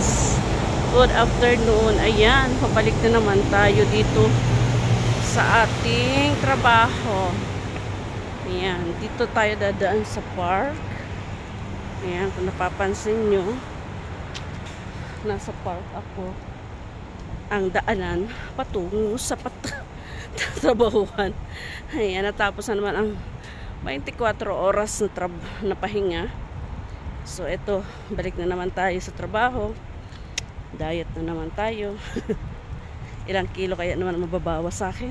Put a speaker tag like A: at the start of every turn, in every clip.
A: guys, good afternoon. Ayan, pabalik na naman tayo dito sa ating trabaho. Ayan, dito tayo dadaan sa park. Ayan, kung napapansin nyo, nasa park ako. Ang daanan patungo sa trabahuhan. Ayan, natapos na naman ang 24 oras na pahinga. So, ito, balik na naman tayo sa trabaho. Diet na naman tayo. Ilang kilo kaya naman mababawas sa akin?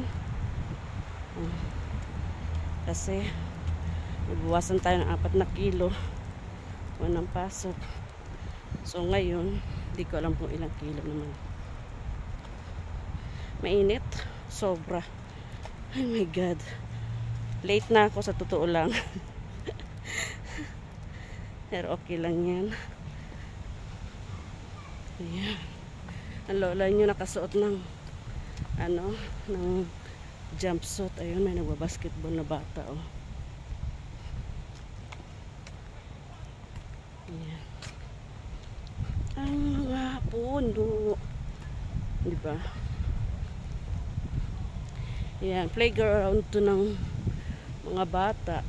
A: Kasi, nabawasan tayo ng 4 na kilo. Walang pasok. So, ngayon, hindi ko alam kung ilang kilo naman. Mainit. Sobra. Oh my God. Late na ako sa totoo lang. Pero okay lang yan. Ayan. Ang lola nyo nakasuot ng ng jumpsuit. Ayun, may nagbabasketball na bata. Oh. Ayan. Ang mga puno. Diba? Ayan, playground to ng mga bata.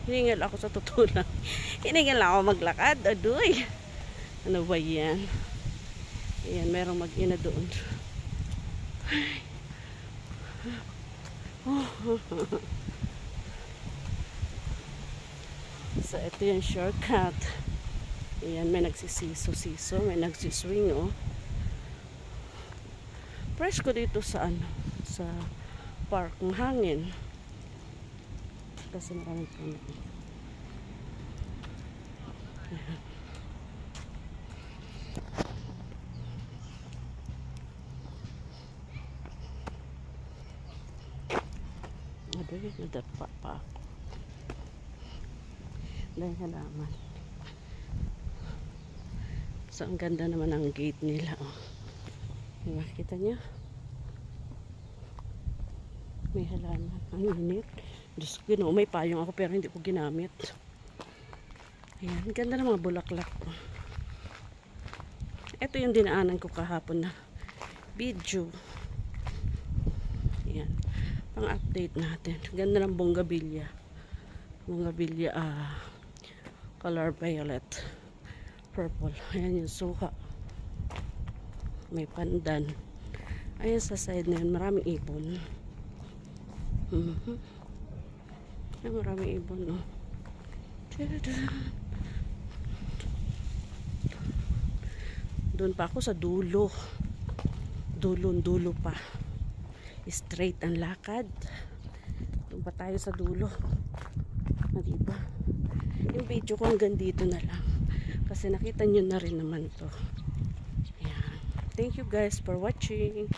A: Hiningal ako sa totoo lang. Hiningal ako maglakad. Adoy. Ano ba yan? Ayan, merong mag-ina doon. So, ito yung shortcut. Ayan, may nagsisiso-siso. May nagsiswing, oh. Fresh ko dito sa sa park ng hangin. Kasi maraming puno. Adoy, nadapa pa ako. Dahil halaman. So, ang ganda naman ang gate nila. Oh. Diba, kita nyo? May halaman. Ang init. Diyos ko, may payong ako pero hindi ko ginamit. Ayan, ganda ng mga bulaklak. Ito yung dinaanan ko kahapon na video. Ayan, pang-update natin. Ganda ng bonggabilya. Bonggabilya, color violet. Purple. Ayan yung suha. May pandan. Ayan sa side na yun, maraming ibon. Ay, maraming ibon, no? Doon pa ako sa dulo. Dulo pa. Straight ang lakad. Doon pa tayo sa dulo. Diba? Yung video ko hanggang dito na lang. Kasi nakita nyo na rin naman to. Ayan. Thank you guys for watching.